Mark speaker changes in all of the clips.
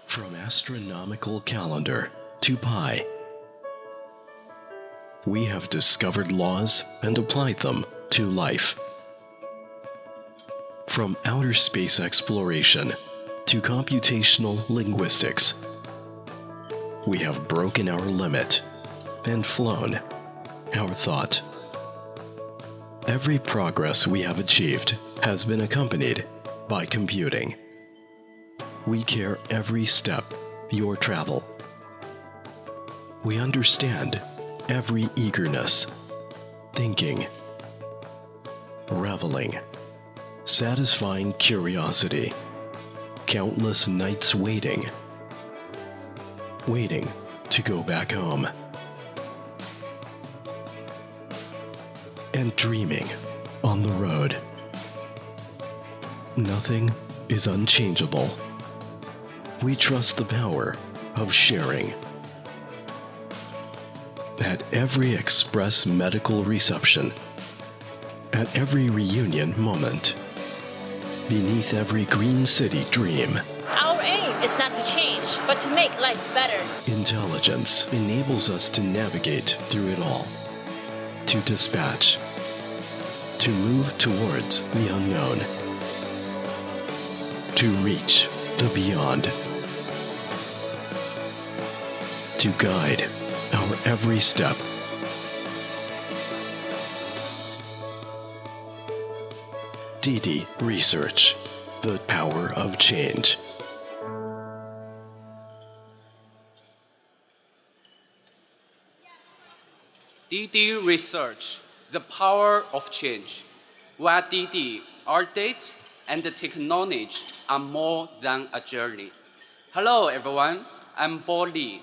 Speaker 1: From astronomical calendar to pi, we have discovered laws and applied them to life. From outer space exploration to computational linguistics, we have broken our limit and flown our thought. Every progress we have achieved has been accompanied by computing. We care every step your travel. We understand every eagerness, thinking, reveling, satisfying curiosity, countless nights waiting to go back home, and dreaming on the road. Nothing is unchangeable. We trust the power of sharing. At every express medical reception, at every reunion moment, beneath every green city dream,
Speaker 2: our aim is not to change, but to make life better.
Speaker 1: Intelligence enables us to navigate through it all, to dispatch, to move towards the unknown, to reach the beyond, to guide our every step. KDD Research, the power of change.
Speaker 3: KDD Research, the power of change. Via KDD, our data and technology are more than a journey. Hello everyone, I'm Bo Li,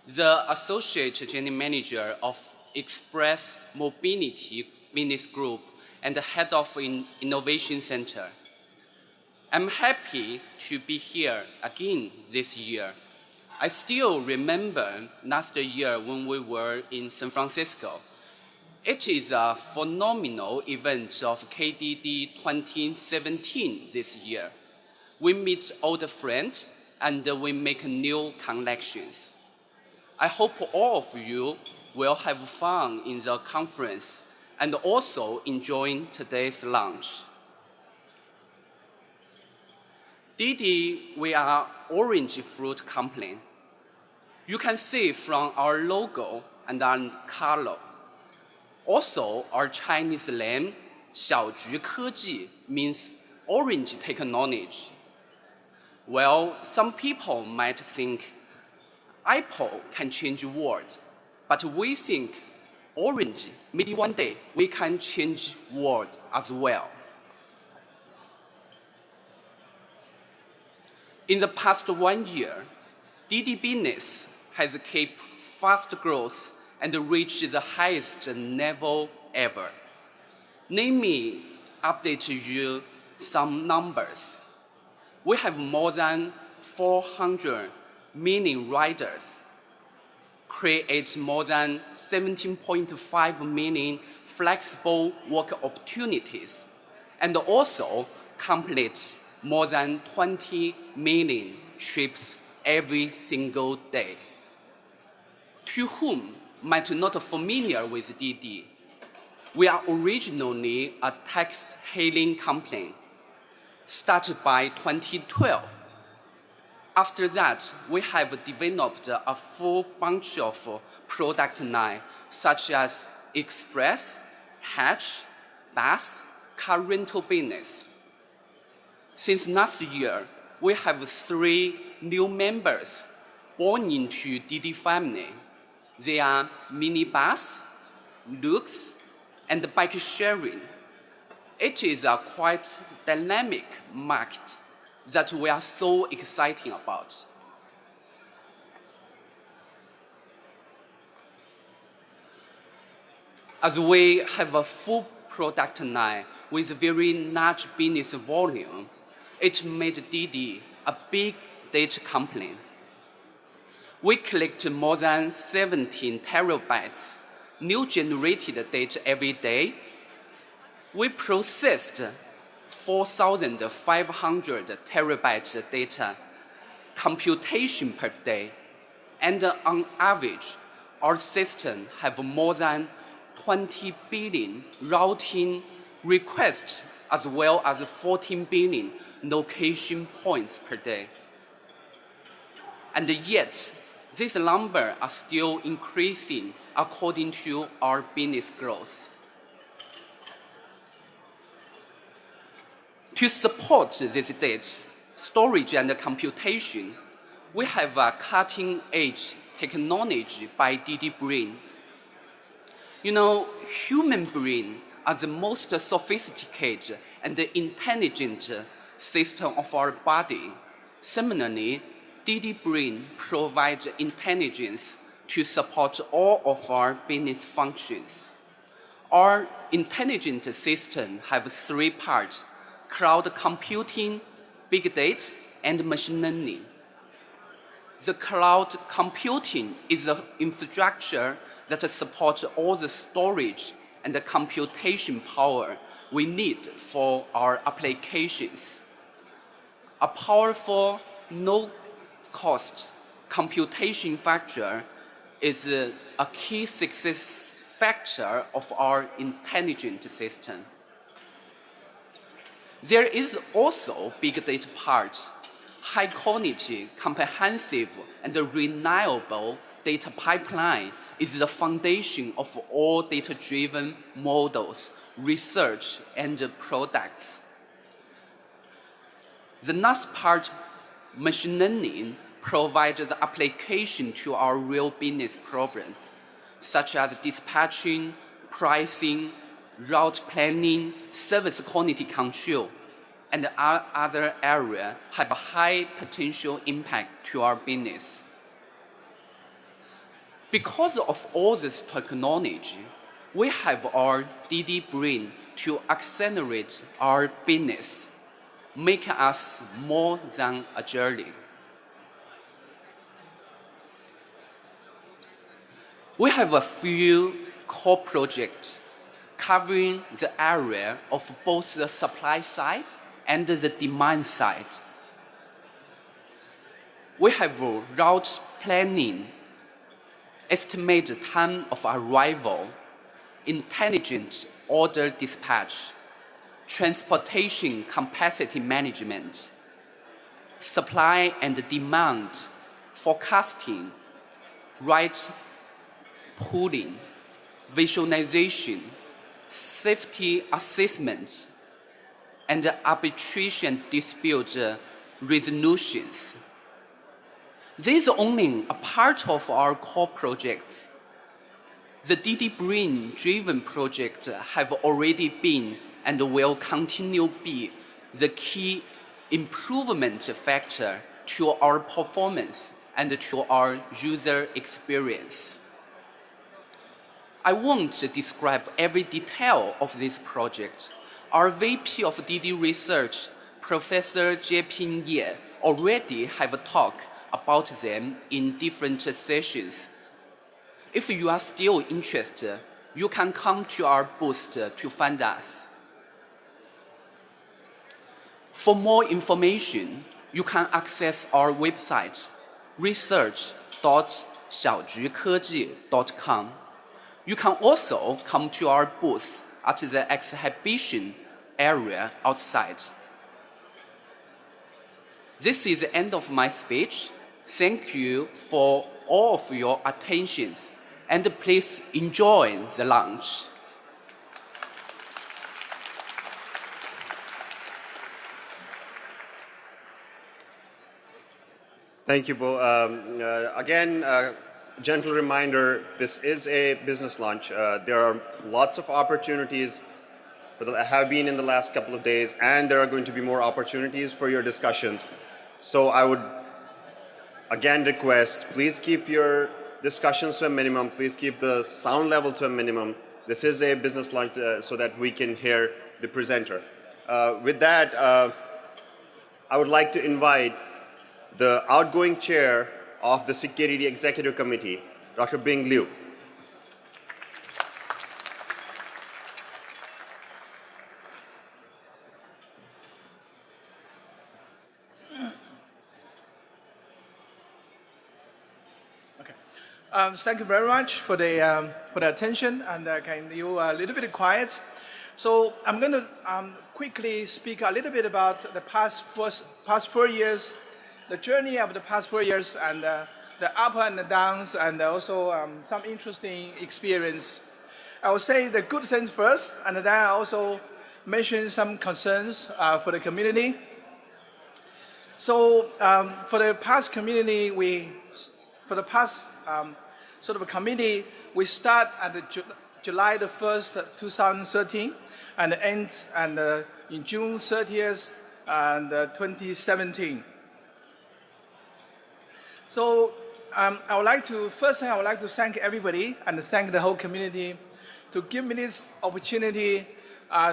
Speaker 3: the Associate General Manager of Express Mobility Business Group and the Head of Innovation Center. I'm happy to be here again this year. I still remember last year when we were in San Francisco. It is a phenomenal event of KDD 2017 this year. We meet old friends and we make new connections. I hope all of you will have fun in the conference and also enjoying today's lunch. KDD, we are orange fruit company. You can see from our logo and our color. Also, our Chinese name, 小橘科技, means orange technology. Well, some people might think Apple can change the world, but we think orange, maybe one day we can change the world as well. In the past 1 year, KDD Business has kept fast growth and reached the highest level ever. Let me update you some numbers. We have more than 400 million riders, create more than 17.5 million flexible work opportunities, and also complete more than 20 million trips every single day. To whom might not familiar with KDD, we are originally a tax-hailing company, started by 2012. After that, we have developed a full bunch of product lines, such as Express, Hatch, Bus, car rental business. Since last year, we have 3 new members born into KDD family. They are minibus, lux, and bike sharing. It is a quite dynamic market that we are so excited about. As we have a full product line with very large business volume, it made KDD a big data company. We collect more than 17 terabytes new generated data every day. We processed 4,500 terabytes data computation per day, and on average, our system have more than 20 billion routing requests as well as 14 billion location points per day. And yet, these numbers are still increasing according to our business growth. To support this data, storage and computation, we have a cutting-edge technology by DD Brain. You know, human brain are the most sophisticated and intelligent system of our body. Similarly, DD Brain provides intelligence to support all of our business functions. Our intelligent system have three parts: cloud computing, big data, and machine learning. The cloud computing is the infrastructure that supports all the storage and the computation power we need for our applications. A powerful, no-cost computation factor is a key success factor of our intelligent system. There is also big data part. High quality, comprehensive, and reliable data pipeline is the foundation of all data-driven models, research, and products. The last part, machine learning, provides the application to our real business problems, such as dispatching, pricing, route planning, service quality control, and other areas have a high potential impact to our business. Because of all this technology, we have our DD Brain to accelerate our business, making us more than a journey. We have a few core projects covering the area of both the supply side and the demand side. We have route planning, estimated time of arrival, intelligent order dispatch, transportation capacity management, supply and demand forecasting, right pooling, visualization, safety assessment, and arbitration dispute resolutions. This is only a part of our core projects. The DD Brain driven projects have already been and will continue to be the key improvement factor to our performance and to our user experience. I won't describe every detail of this project. Our VP of DD Research, Professor Jian, already have a talk about them in different sessions. If you are still interested, you can come to our booth to find us. For more information, you can access our website, research.xiaojukeji.com. You can also come to our booth at the exhibition area outside. This is the end of my speech. Thank you for all of your attention, and please enjoy the lunch.
Speaker 4: Thank you, Bo. Again, gentle reminder, this is a business lunch. There are lots of opportunities that have been in the last couple of days, and there are going to be more opportunities for your discussions. So I would again request, please keep your discussions to a minimum. Please keep the sound level to a minimum. This is a business lunch so that we can hear the presenter. With that, I would like to invite the outgoing chair of the KDD Executive Committee, Dr. Bing Liu.
Speaker 5: Thank you very much for the attention, and can you a little bit quiet? So I'm going to quickly speak a little bit about the past 4 years, the journey of the past 4 years, and the up and the downs, and also some interesting experience. I will say the good things first, and then I also mention some concerns for the community. So for the past community, sort of a committee, we start at July the 1st, 2013, and end in June 30th, and 2017. So I would like to thank everybody and thank the whole community to give me this opportunity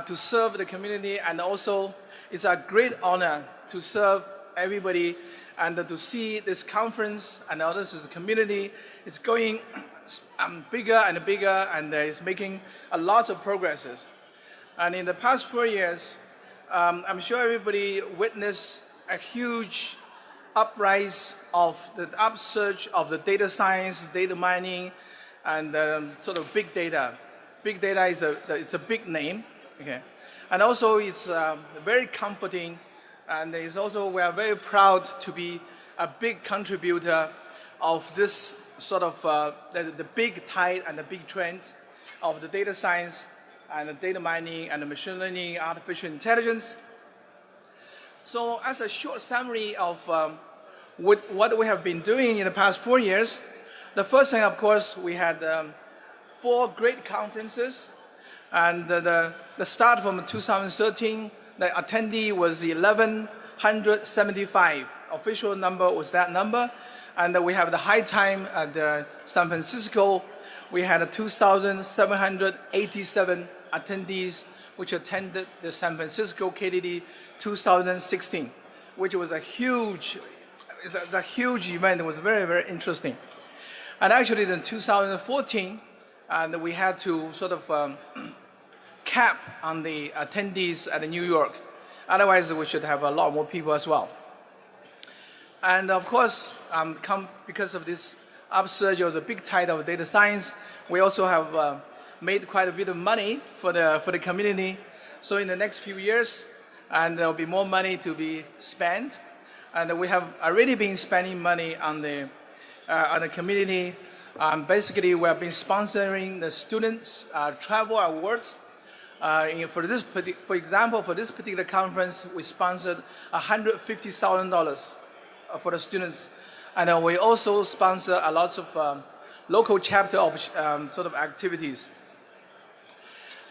Speaker 5: to serve the community, and also it's a great honor to serve everybody and to see this conference and all this community is going bigger and bigger, and is making a lot of progresses. And in the past 4 years, I'm sure everybody witnessed a huge uprise of the upsurge of the data science, data mining, and sort of big data. Big data it's a big name, okay, and also it's very comforting. And it's also, we are very proud to be a big contributor of this sort of the big tide and the big trend of the data science and the data mining and the machine learning, artificial intelligence. So as a short summary of what we have been doing in the past 4 years, the first thing, of course, we had 4 great conferences, and the start from 2013, the attendee was 1,175. Official number was that number. And we have the high time at San Francisco. We had 2,787 attendees which attended the San Francisco KDD 2016, which was a huge event. It was very, very interesting. And actually in 2014, and we had to sort of cap on the attendees at New York. Otherwise, we should have a lot more people as well. And of course, because of this upsurge of the big tide of data science, we also have made quite a bit of money for the community. So in the next few years, and there will be more money to be spent. And we have already been spending money on the community. Basically, we have been sponsoring the students' travel awards. For example, for this particular conference, we sponsored $150,000 for the students, and we also sponsor a lot of local chapter sort of activities.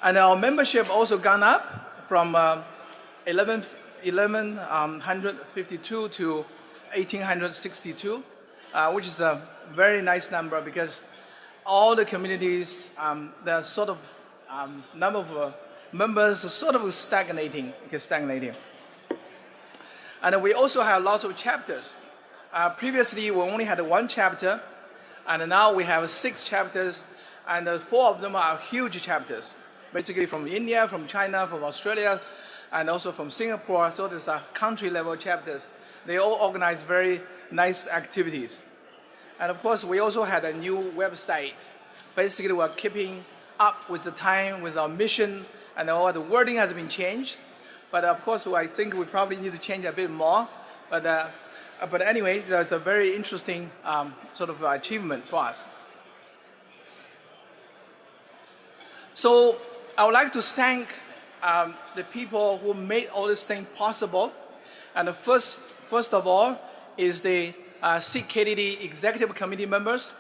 Speaker 5: And our membership also gone up from 1,152 to 1,862, which is a very nice number, because all the communities, the sort of number of members are sort of stagnating. And we also have lots of chapters. Previously, we only had 1 chapter, and now we have 6 chapters, and 4 of them are huge chapters, basically from India, from China, from Australia, and also from Singapore. So these are country-level chapters. They all organize very nice activities. And of course, we also had a new website. Basically, we're keeping up with the time, with our mission, and all the wording has been changed. But of course, I think we probably need to change a bit more. But anyway, that's a very interesting sort of achievement for us. So I would like to thank the people who made all this thing possible. And the first of all is the KDD Executive Committee members.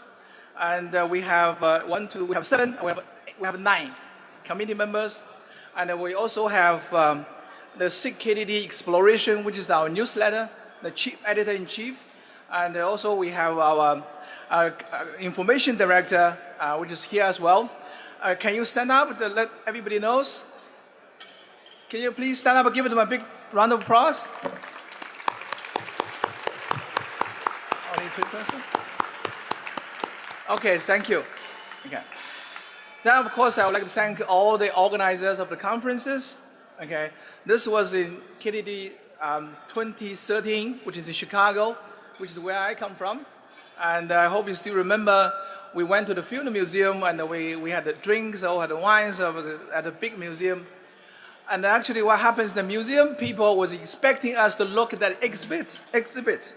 Speaker 5: And we have 7, we have 9 committee members. And we also have the KDD Exploration, which is our newsletter, the chief editor-in-chief. And also we have our information director, which is here as well. Can you stand up to let everybody know? Can you please stand up and give them a big round of applause? Only 3 persons? Okay, thank you. Okay. Now, of course, I would like to thank all the organizers of the conferences. Okay, this was in KDD 2013, which is in Chicago, which is where I come from. And I hope you still remember we went to the Film Museum and we had the drinks, had the wines at the big museum. And actually what happens, the museum people was expecting us to look at that exhibit.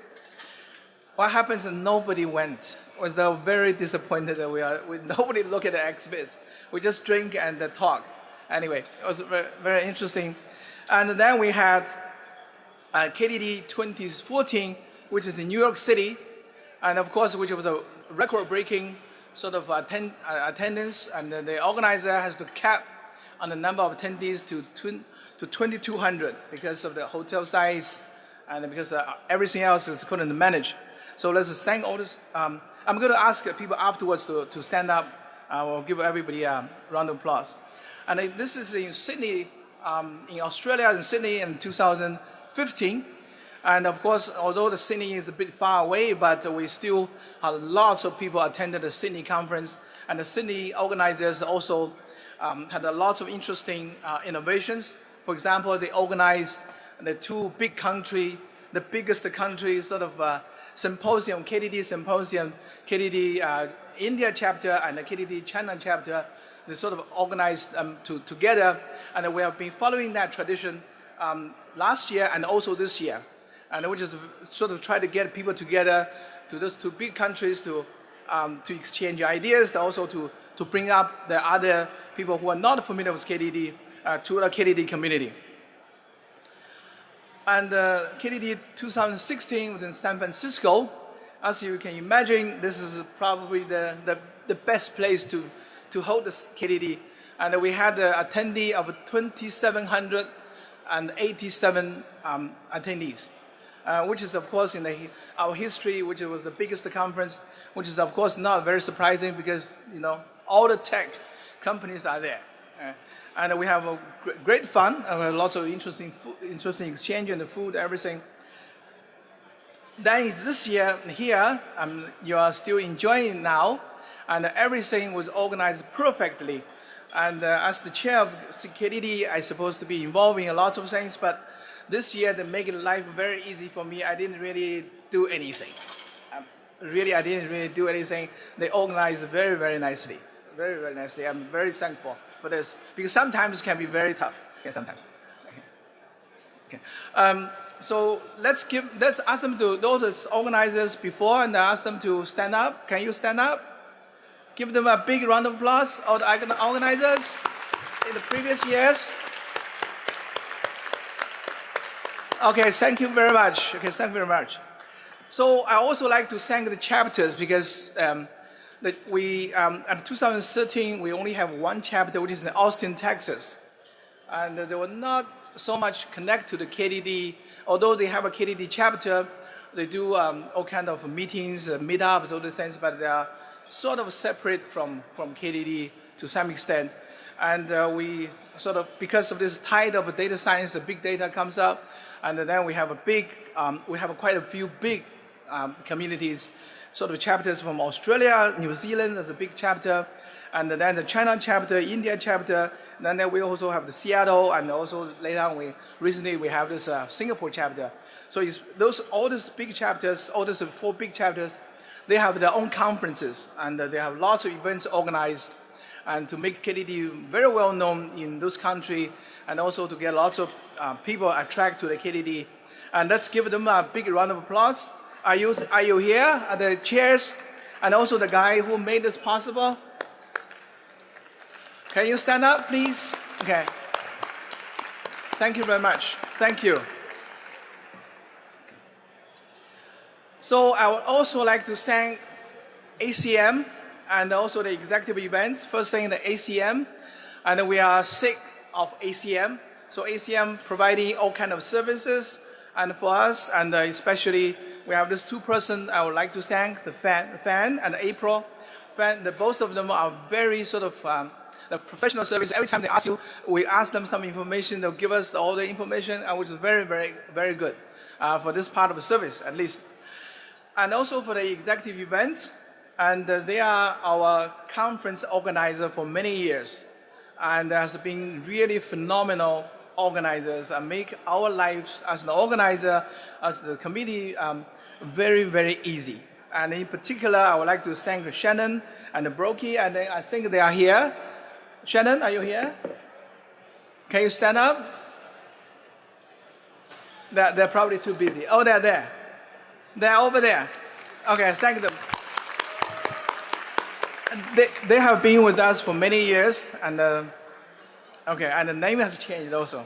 Speaker 5: What happens is nobody went. They were very disappointed that nobody looked at the exhibits. We just drink and talk. Anyway, it was very, very interesting. And then we had KDD 2014, which is in New York City. And of course, which was a record-breaking sort of attendance. And the organizer has to cap on the number of attendees to 2,200 because of the hotel size and because everything else is couldn't manage. So let's thank all this. I'm going to ask people afterwards to stand up. I will give everybody a round of applause. And this is in Sydney, in Australia, in Sydney in 2015. And of course, although the Sydney is a bit far away, but we still had lots of people attended the Sydney conference. And the Sydney organizers also had a lot of interesting innovations. For example, they organized the two big country, the biggest country sort of symposium, KDD symposium, KDD India chapter and the KDD China chapter. They sort of organized together, and we have been following that tradition last year and also this year. And we just sort of try to get people together to those two big countries to exchange ideas, also to bring up the other people who are not familiar with KDD to the KDD community. And KDD 2016 was in San Francisco. As you can imagine, this is probably the best place to hold this KDD. And we had an attendee of 2,787 attendees, which is of course in our history, which was the biggest conference, which is of course not very surprising because all the tech companies are there. And we have a great fun, and lots of interesting exchange in the food, everything. Then this year here, you are still enjoying now, and everything was organized perfectly. And as the chair of KDD, I'm supposed to be involved in a lot of things, but this year they make life very easy for me. I didn't really do anything. I didn't really do anything. They organized very, very nicely. Very, very nicely. I'm very thankful for this, because sometimes it can be very tough. Okay, sometimes. Okay. So let's ask them to, those organizers before, and ask them to stand up. Can you stand up? Give them a big round of applause, all the organizers in the previous years. Okay, thank you very much. Okay, thank you very much. So I also like to thank the chapters, because at 2013 we only have one chapter, which is in Austin, Texas, and they were not so much connected to the KDD. Although they have a KDD chapter, they do all kind of meetings, meetups, all these things, but they are sort of separate from KDD to some extent. And we sort of, because of this tide of data science, the big data comes up, and then we have quite a few big communities, sort of chapters from Australia, New Zealand as a big chapter, and then the China chapter, India chapter, and then we also have the Seattle, and also later on recently we have this Singapore chapter. So all these big chapters, all these 4 big chapters, they have their own conferences, and they have lots of events organized, and to make KDD very well known in those countries, and also to get lots of people attracted to the KDD. And let's give them a big round of applause. Are you here? Are the chairs, and also the guy who made this possible? Can you stand up, please? Okay. Thank you very much. Thank you. So I would also like to thank ACM and also the executive events. First thing, the ACM, and we are sick of ACM. So ACM providing all kind of services, and for us, and especially we have this 2 person I would like to thank, the Fan and April. Both of them are very sort of the professional service. Every time they ask you, we ask them some information, they'll give us all the information, which is very, very, very good for this part of the service, at least. And also for the executive events, and they are our conference organizer for many years, and has been really phenomenal organizers and make our lives as an organizer, as the committee, very, very easy. And in particular, I would like to thank Shannon and Brokey, and then I think they are here. Shannon, are you here? Can you stand up? They're probably too busy. Oh, they're there. They're over there. Okay, thank them. They have been with us for many years, and okay, and the name has changed also.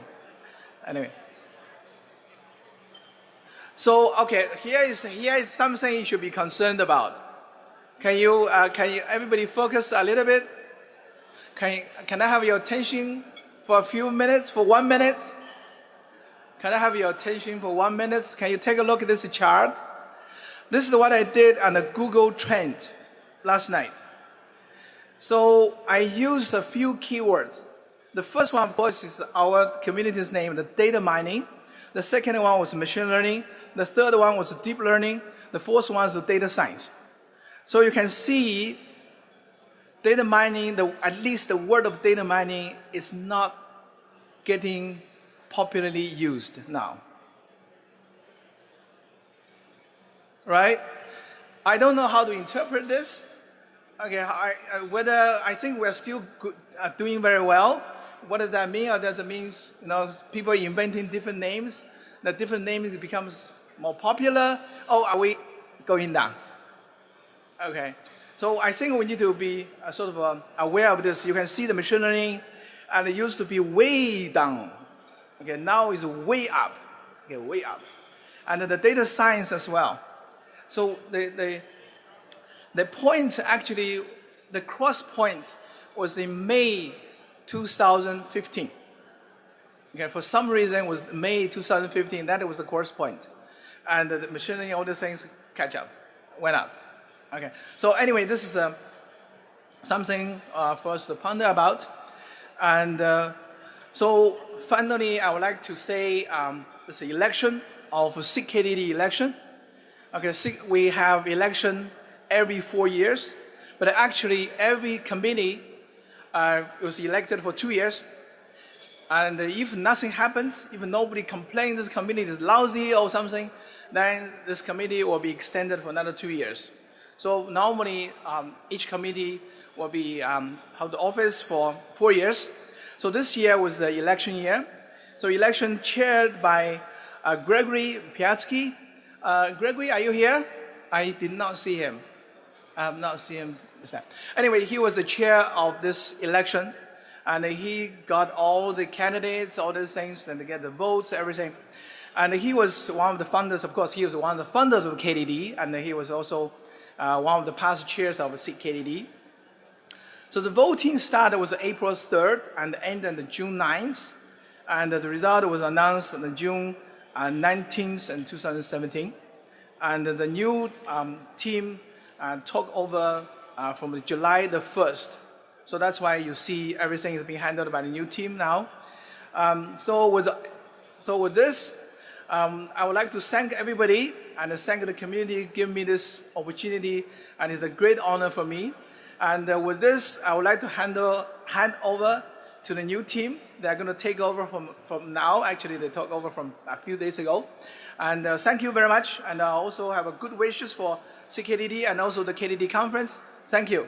Speaker 5: Anyway. So okay, here is something you should be concerned about. Can you everybody focus a little bit? Can I have your attention for a few minutes, for 1 minute? Can I have your attention for 1 minute? Can you take a look at this chart? This is what I did on the Google Trend last night. So I used a few keywords. The first one, of course, is our community's name, the data mining. The second one was machine learning. The third one was deep learning. The fourth one is the data science. So you can see data mining, at least the word of data mining is not getting popularly used now. Right? I don't know how to interpret this. Okay, I think we're still doing very well. What does that mean? Or does it mean, people inventing different names? That different names becomes more popular? Oh, are we going down? Okay, so I think we need to be sort of aware of this. You can see the machine learning, and it used to be way down. Okay, now it's way up. Okay, way up, and the data science as well. So the point actually, the cross point was in May 2015. Okay, for some reason it was May 2015, that was the cross point. And the machine learning, all these things went up. Okay, so anyway, this is something for us to ponder about. And so finally, I would like to say this election of KDD election. Okay, we have election every 4 years, but actually every committee was elected for 2 years. And if nothing happens, if nobody complains this committee is lousy or something, then this committee will be extended for another 2 years. So normally each committee will be held office for 4 years. So this year was the election year. So election chaired by Gregory Piatsky. Gregory, are you here? I did not see him. I have not seen him. Anyway, he was the chair of this election, and he got all the candidates, all these things, and to get the votes, everything. And he was one of the funders, of course, he was one of the funders of KDD, and he was also one of the past chairs of KDD. So the voting started was April 3rd and ended on June 9th, and the result was announced on June 19th in 2017. And the new team took over from July the 1st. So that's why you see everything is being handled by the new team now. So with this, I would like to thank everybody and thank the community giving me this opportunity, and it's a great honor for me. And with this, I would like to hand over to the new team. They're going to take over from now. Actually, they took over from a few days ago. And thank you very much. And I also have a good wishes for KDD and also the KDD conference. Thank you.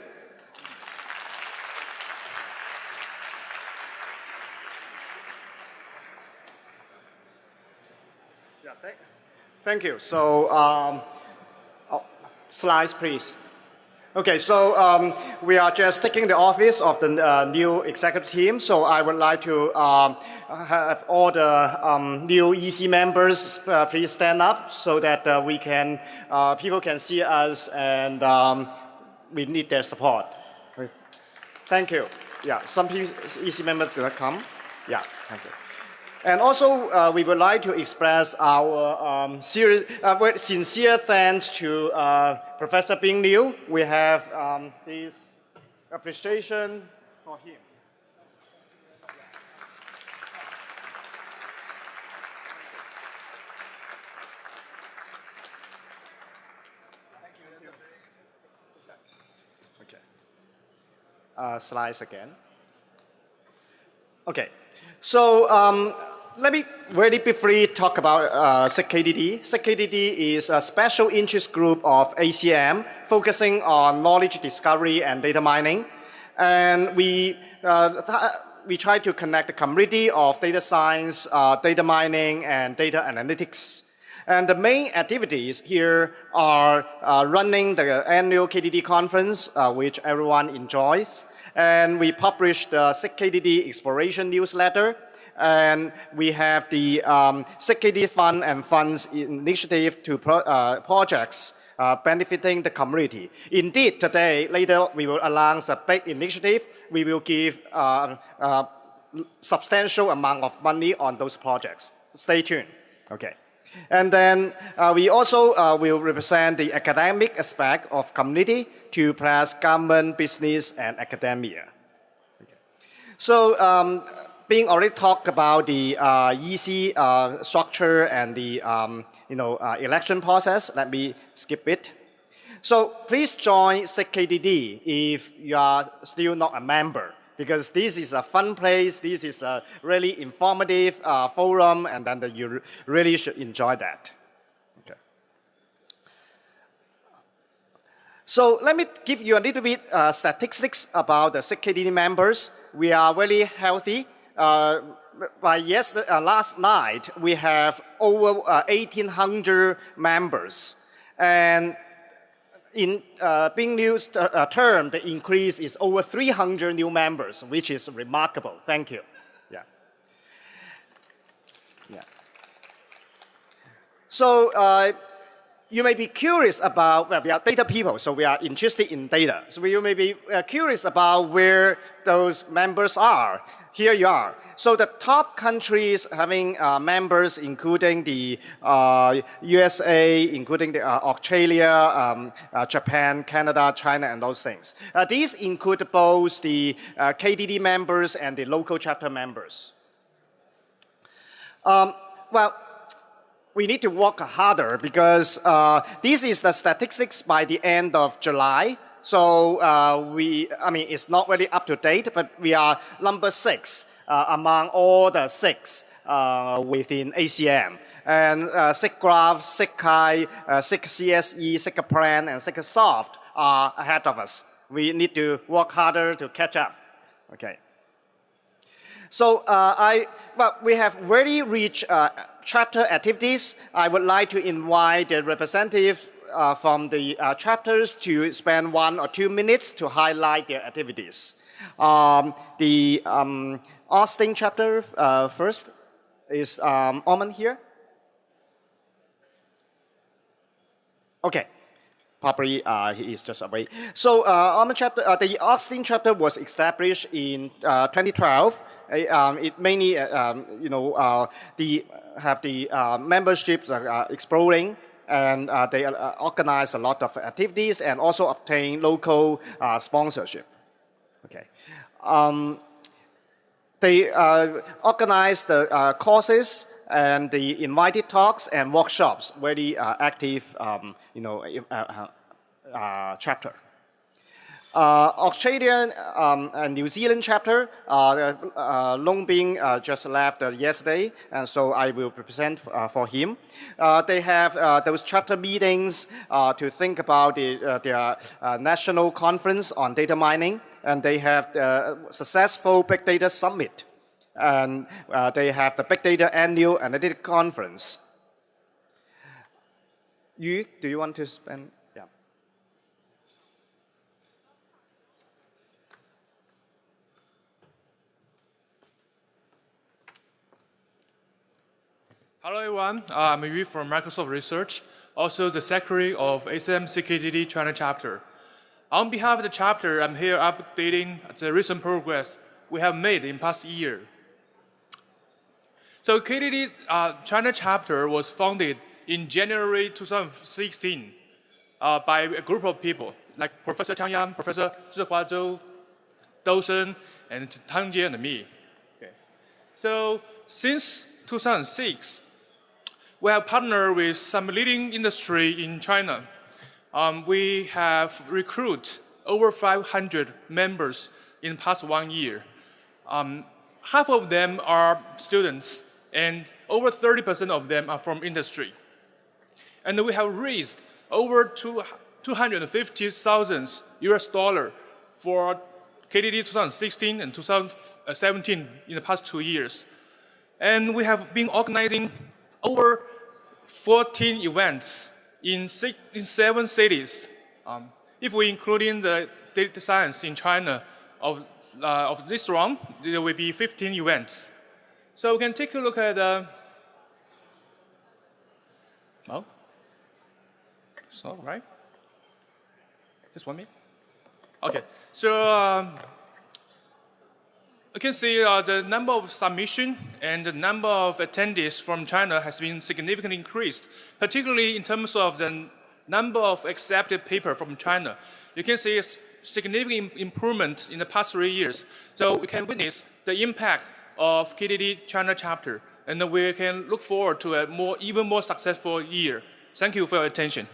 Speaker 6: Yeah, thank you. So, slides, please. Okay, so we are just taking the office of the new executive team. So I would like to have all the new EC members please stand up so that we can people can see us, and we need their support. Thank you. Yeah, some EC members do not come. Yeah, thank you. And also, we would like to express our sincere thanks to Professor Bing Liu. We have this appreciation for him. Okay. Slides again. Okay. So Let me very briefly talk about KDD. KDD is a special interest group of ACM focusing on knowledge discovery and data mining. And we try to connect the community of data science, data mining, and data analytics. And the main activities here are running the annual KDD conference, which everyone enjoys. And we publish the KDD Exploration newsletter. And we have the KDD Fund and Funds initiative to projects benefiting the community. Indeed, today, later, we will announce a big initiative. We will give substantial amount of money on those projects. Stay tuned. Okay. And then we also will represent the academic aspect of community to press government, business, and academia. Okay. So being already talked about the EC structure and the election process, let me skip it. So please join KDD if you are still not a member, because this is a fun place, this is a really informative forum, and then you really should enjoy that. Okay. So let me give you a little bit statistics about the KDD members. We are very healthy. Last night, we have over 1,800 members. And in Bing News term, the increase is over 300 new members, which is remarkable. Thank you. Yeah. Yeah. So you may be curious about, well, we are data people, so we are interested in data. So you may be curious about where those members are. Here you are. So the top countries having members, including the USA, including the Australia, Japan, Canada, China, and those things. These include both the KDD members and the local chapter members. Well, we need to work harder because this is the statistics by the end of July. So it's not really up to date, but we are number 6 among all the 6 within ACM. And SIGGRAPH, SIGCHI, SIGCSE, SIGPlan, and SIGSoft are ahead of us. We need to work harder to catch up. Okay. So we have very rich chapter activities. I would like to invite the representative from the chapters to spend 1 or 2 minutes to highlight their activities. The Austin chapter first is Oman here. Okay, probably he is just away. So Oman chapter, the Austin chapter was established in 2012. It mainly, have the memberships exploding. And they organize a lot of activities and also obtain local sponsorship. Okay. They organize the courses and the invited talks and workshops, very active, chapter. Australian and New Zealand chapter, Long Bing just left yesterday, and so I will present for him. They have those chapter meetings to think about their national conference on data mining, and they have the successful Big Data Summit, and they have the Big Data Annual Analytic Conference. Do you want to spend?
Speaker 7: Hello everyone, I'm Yu from Microsoft Research, also the Secretary of ACM KDD China chapter. On behalf of the chapter, I'm here updating the recent progress we have made in past year. So KDD China chapter was founded in January 2016 by a group of people like Professor Tiang Yang, Professor Zhihua Zhou, Dou Shen, and Tang Jian and me. Okay. So since 2006, we have partnered with some leading industry in China. We have recruited over 500 members in the past 1 year. Half of them are students, and over 30% of them are from industry. And we have raised over 250,000 US dollar for KDD 2016 and 2017 in the past 2 years. And we have been organizing over 14 events in 7 cities. If we include in the data science in China of this round, there will be 15 events. So we can take a look at, oh, it's not right. Just 1 minute. Okay, so you can see the number of submissions and the number of attendees from China has been significantly increased, particularly in terms of the number of accepted papers from China. You can see a significant improvement in the past 3 years. So we can witness the impact of KDD China chapter, and we can look forward to a even more successful year. Thank you for your attention.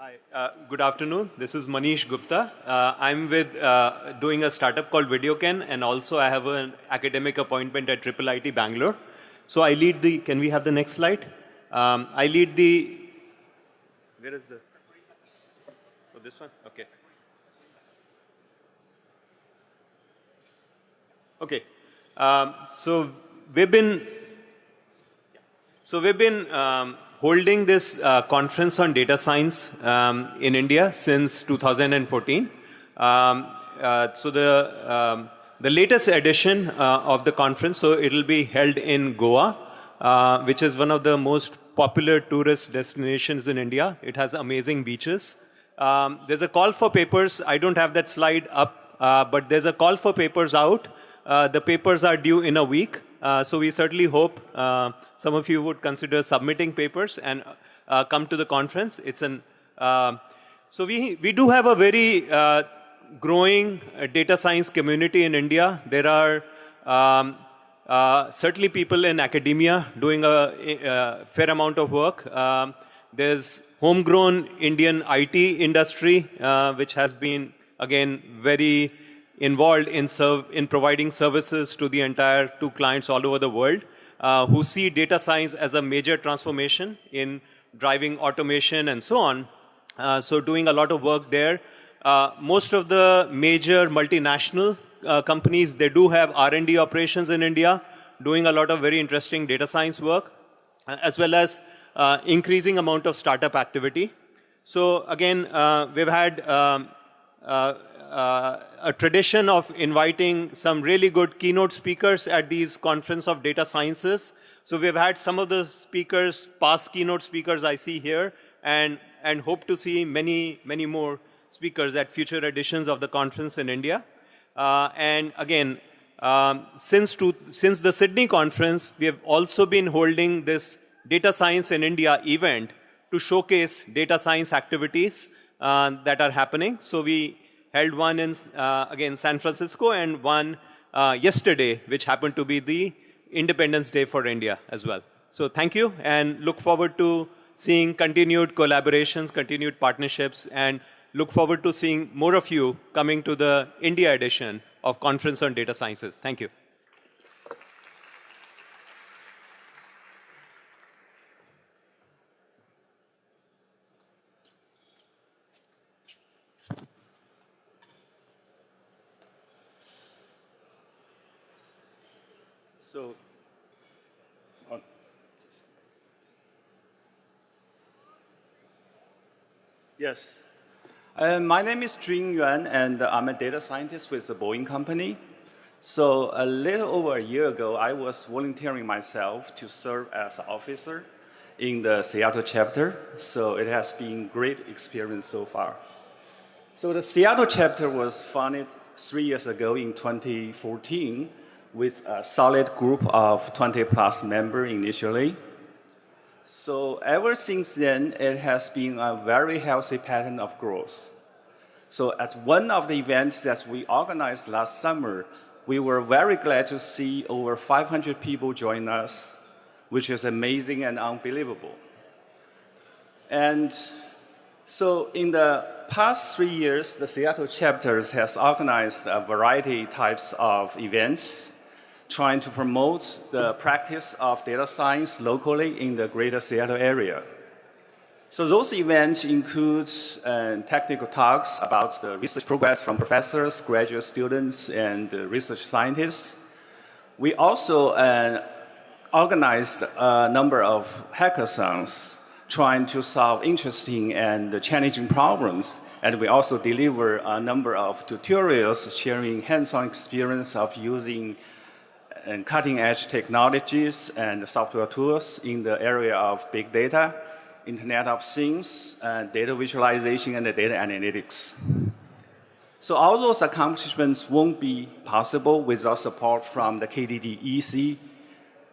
Speaker 8: Hi, good afternoon. This is Manish Gupta. I'm with doing a startup called VideoCan, and also I have an academic appointment at IIIT Bangalore. So I lead the, can we have the next slide? I lead the, where is the, oh, this one? Okay. Okay. So we've been holding this conference on data science in India since 2014. So the latest edition of the conference, so it'll be held in Goa, which is one of the most popular tourist destinations in India. It has amazing beaches. There's a call for papers. I don't have that slide up, but there's a call for papers out. The papers are due in a week. So we certainly hope some of you would consider submitting papers and come to the conference. It's an so we do have a very growing data science community in India. There are certainly people in academia doing a fair amount of work. There's homegrown Indian IT industry, which has been again very involved in providing services to the to clients all over the world, who see data science as a major transformation in driving automation and so on. So doing a lot of work there. Most of the major multinational companies, they do have R&D operations in India, doing a lot of very interesting data science work, as well as increasing amount of startup activity. So again, we've had a tradition of inviting some really good keynote speakers at these conference of data sciences. So we've had some of the speakers, past keynote speakers I see here, and hope to see many more speakers at future editions of the conference in India. And again, since the Sydney conference, we have also been holding this Data Science in India event to showcase data science activities that are happening. So we held one in, again, San Francisco, and one yesterday, which happened to be the Independence Day for India as well. So thank you, and look forward to seeing continued collaborations, continued partnerships, and look forward to seeing more of you coming to the India edition of Conference on Data Sciences. Thank you. So,
Speaker 9: yes. My name is Jian, and I'm a data scientist with the Boeing company. So a little over a year ago, I was volunteering myself to serve as an officer in the Seattle chapter. So it has been great experience so far. So the Seattle chapter was founded 3 years ago in 2014 with a solid group of 20 plus members initially. So ever since then, it has been a very healthy pattern of growth. So at one of the events that we organized last summer, we were very glad to see over 500 people join us, which is amazing and unbelievable. And so in the past 3 years, the Seattle chapters has organized a variety types of events trying to promote the practice of data science locally in the greater Seattle area. So those events include technical talks about the research progress from professors, graduate students, and research scientists. We also organized a number of hackathons trying to solve interesting and challenging problems. And we also deliver a number of tutorials sharing hands-on experience of using cutting-edge technologies and software tools in the area of big data, Internet of Things, data visualization, and data analytics. So all those accomplishments won't be possible without support from the KDD EC,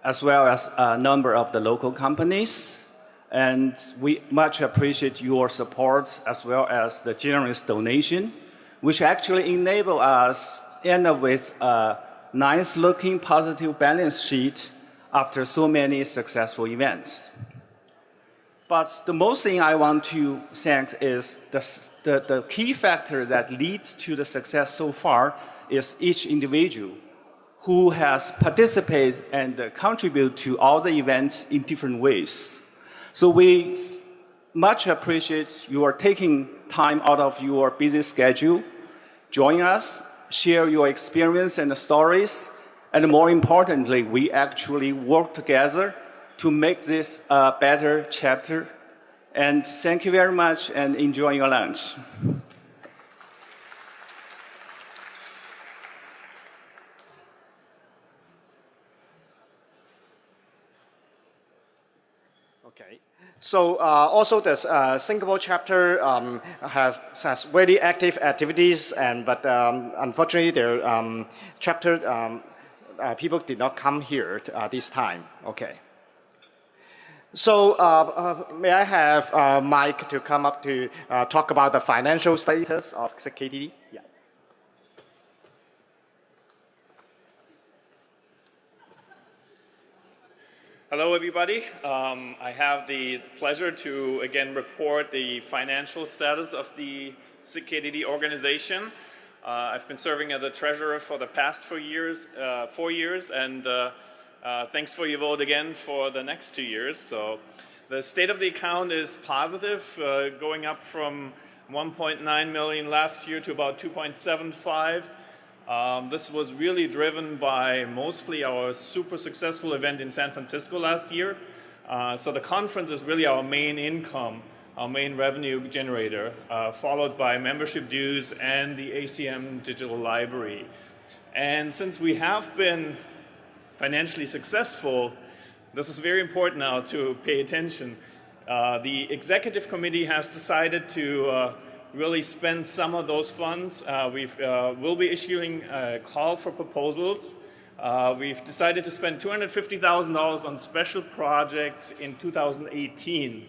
Speaker 9: as well as a number of the local companies. And we much appreciate your support as well as the generous donation, which actually enable us to end up with a nice-looking positive balance sheet after so many successful events. But the most thing I want to thank is the key factor that leads to the success so far is each individual who has participated and contributed to all the events in different ways. So we much appreciate you are taking time out of your busy schedule, join us, share your experience and stories, and more importantly, we actually work together to make this a better chapter. And thank you very much and enjoy your lunch.
Speaker 6: Okay. So also the Singapore chapter has very active activities, but unfortunately their chapter people did not come here this time. Okay. So may I have Mike to come up to talk about the financial status of KDD? Yeah.
Speaker 10: Hello, everybody. I have the pleasure to again report the financial status of the KDD organization. I've been serving as a treasurer for the past 4 years, and thanks for your vote again for the next 2 years. So the state of the account is positive, going up from 1.9 million last year to about 2.75. This was really driven by mostly our super successful event in San Francisco last year. So the conference is really our main income, our main revenue generator, followed by membership dues and the ACM digital library. And since we have been financially successful, this is very important now to pay attention. The executive committee has decided to really spend some of those funds. We'll be issuing a call for proposals. We've decided to spend $250,000 on special projects in 2018,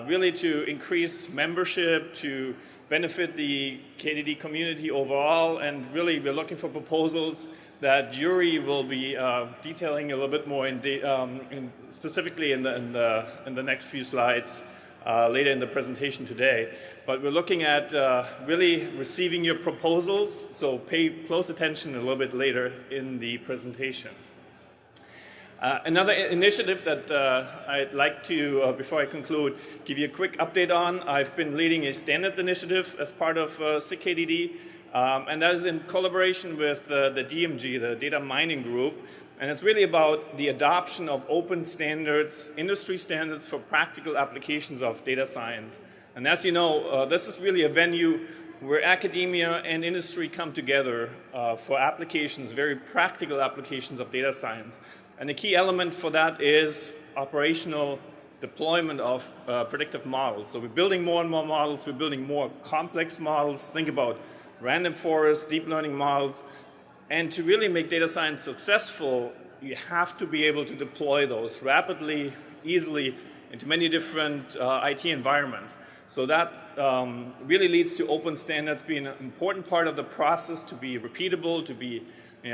Speaker 10: really to increase membership, to benefit the KDD community overall, and really we're looking for proposals that Yuri will be detailing a little bit more specifically in the next few slides later in the presentation today. But we're looking at really receiving your proposals, so pay close attention a little bit later in the presentation. Another initiative that I'd like to, before I conclude, give you a quick update on. I've been leading a standards initiative as part of KDD, and that is in collaboration with the DMG, the Data Mining Group. And it's really about the adoption of open standards, industry standards for practical applications of data science. And as you know, this is really a venue where academia and industry come together for applications, very practical applications of data science. And the key element for that is operational deployment of predictive models. So we're building more and more models, we're building more complex models. Think about random forest, deep learning models. And to really make data science successful, you have to be able to deploy those rapidly easily into many different IT environments. So that really leads to open standards being an important part of the process to be repeatable, to be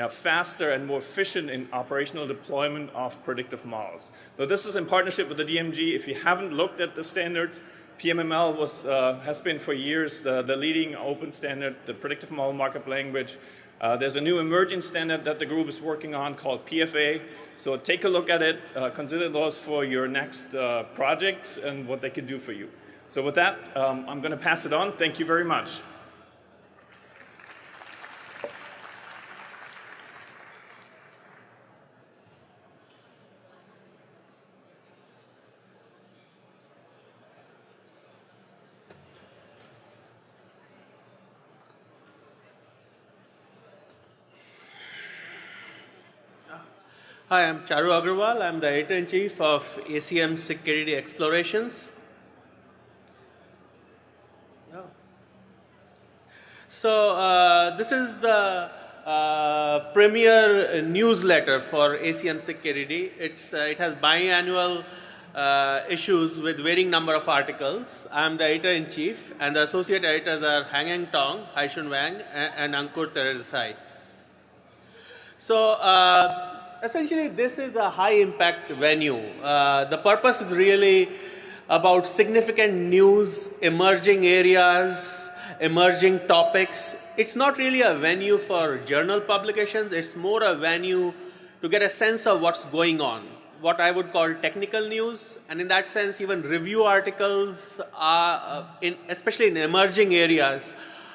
Speaker 10: faster and more efficient in operational deployment of predictive models. So this is in partnership with the DMG. If you haven't looked at the standards, PMML has been for years the leading open standard, the predictive model markup language. There's a new emerging standard that the group is working on called PFA. So take a look at it, consider those for your next projects and what they can do for you. So with that, I'm going to pass it on. Thank you very much.
Speaker 11: Hi, I'm Charu Agrawal. I'm the editor-in-chief of ACM KDD Explorations. So this is the premier newsletter for ACM KDD. It has biannual issues with varying number of articles. I'm the editor-in-chief, and the associate editors are Hangeng Tong, Haishun Wang, and Ankur Teresai. So essentially, this is a high-impact venue. The purpose is really about significant news, emerging areas, emerging topics. It's not really a venue for journal publications. It's more a venue to get a sense of what's going on, what I would call technical news. And in that sense, even review articles, especially in emerging areas,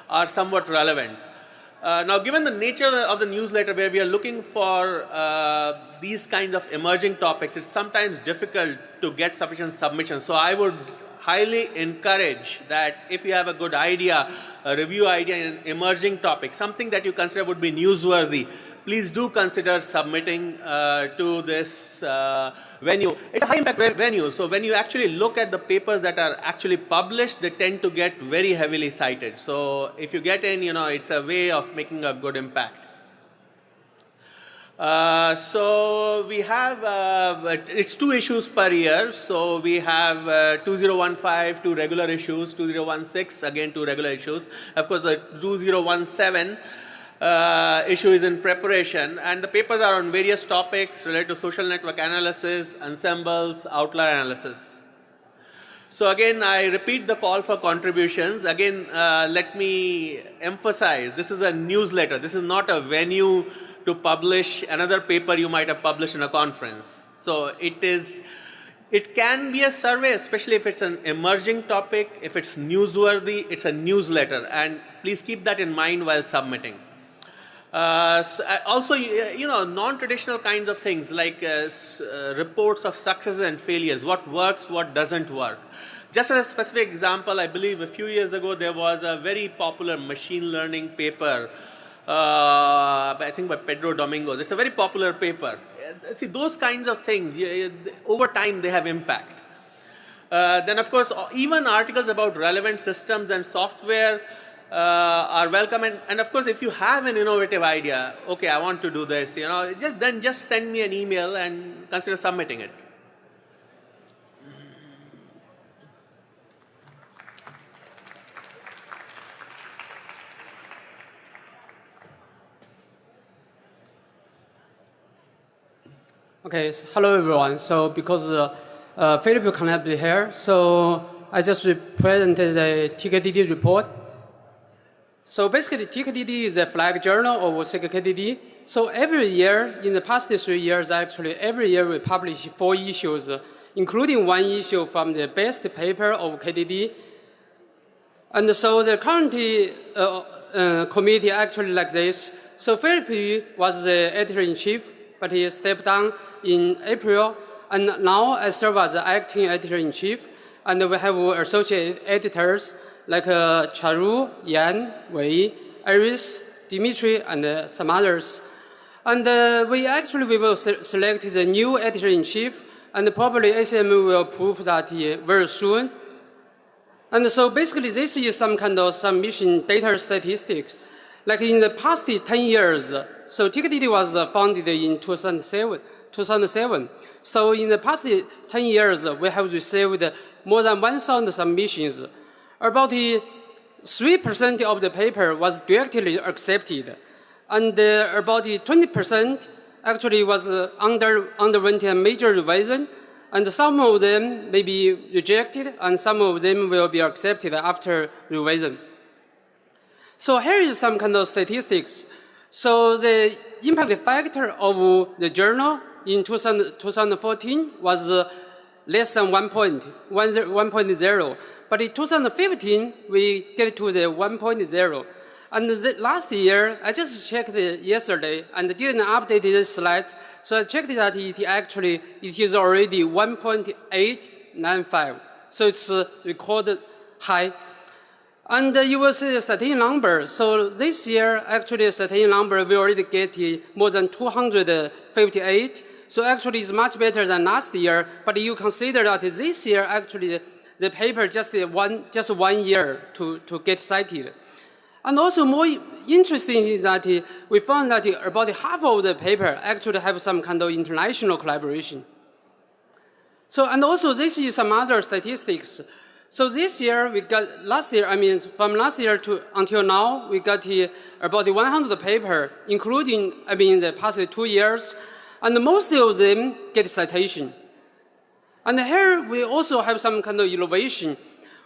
Speaker 11: are somewhat relevant. Now, given the nature of the newsletter where we are looking for these kinds of emerging topics, it's sometimes difficult to get sufficient submissions. So I would highly encourage that if you have a good idea, a review idea in an emerging topic, something that you consider would be newsworthy, please do consider submitting to this venue. It's a high-impact venue, so when you actually look at the papers that are actually published, they tend to get very heavily cited. So if you get in, it's a way of making a good impact. So we have, it's 2 issues per year. So we have 2015, 2 regular issues, 2016, again 2 regular issues. Of course, the 2017 issue is in preparation, and the papers are on various topics related to social network analysis, ensembles, outlier analysis. So again, I repeat the call for contributions. Again, let me emphasize, this is a newsletter. This is not a venue to publish another paper you might have published in a conference. So it can be a survey, especially if it's an emerging topic, if it's newsworthy, it's a newsletter, and please keep that in mind while submitting. Also, non-traditional kinds of things like reports of successes and failures, what works, what doesn't work. Just as a specific example, I believe a few years ago there was a very popular machine learning paper, I think by Pedro Domingos. It's a very popular paper. See, those kinds of things, over time they have impact. Then of course, even articles about relevant systems and software are welcome, and of course, if you have an innovative idea, okay, I want to do this, just send me an email and consider submitting it.
Speaker 12: Okay, so hello everyone. So because Philip cannot be here, so I just presented the TKDD report. So basically, TKDD is a flag journal of KDD. So every year, in the past 3 years, actually, every year we publish 4 issues, including 1 issue from the best paper of KDD. And so the current committee actually like this. So Philip was the editor-in-chief, but he stepped down in April. And now I serve as the acting editor-in-chief. And we have associate editors like Charu, Jian, Wei, Iris, Dimitri, and some others. And we will select the new editor-in-chief, and probably ACM will approve that very soon. And so basically this is some kind of submission data statistics. Like in the past 10 years, so TKDD was founded in 2007. 2007. So in the past 10 years, we have received more than 1,000 submissions. About 3% of the paper was directly accepted, and about 20% actually was underwent a major revision, and some of them may be rejected, and some of them will be accepted after revision. So here is some kind of statistics. So the impact factor of the journal in 2014 was less than 1.0. But in 2015, we get to the 1.0. And last year, I just checked it yesterday and didn't update the slides. So I checked that it is already 1.895. So it's recorded high. And you will see the certain number. So this year, actually, a certain number, we already get more than 258. So actually, it's much better than last year. But you consider that this year, actually, the paper just 1 year to get cited. And also more interesting is that we found that about half of the paper actually have some kind of international collaboration. So, and also this is some other statistics. So this year, from last year to until now, we got about 100 paper, including, the past 2 years, and most of them get citation. And here we also have some kind of innovation.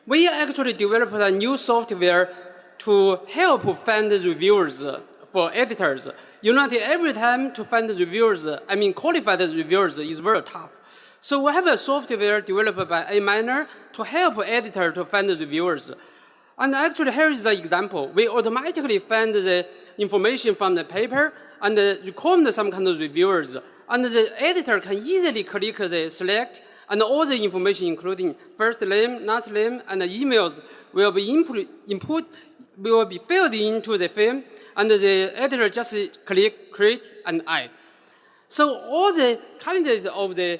Speaker 12: We actually developed a new software to help find the reviewers for editors. You know, every time to find the reviewers, qualified reviewers is very tough. So we have a software developed by A-Miner to help editor to find the reviewers. And actually, here is the example. We automatically find the information from the paper and recommend some kind of reviewers. And the editor can easily click the select, and all the information, including first name, last name, and the emails, will be will be filled into the film, and the editor just click create and add. So all the candidates of the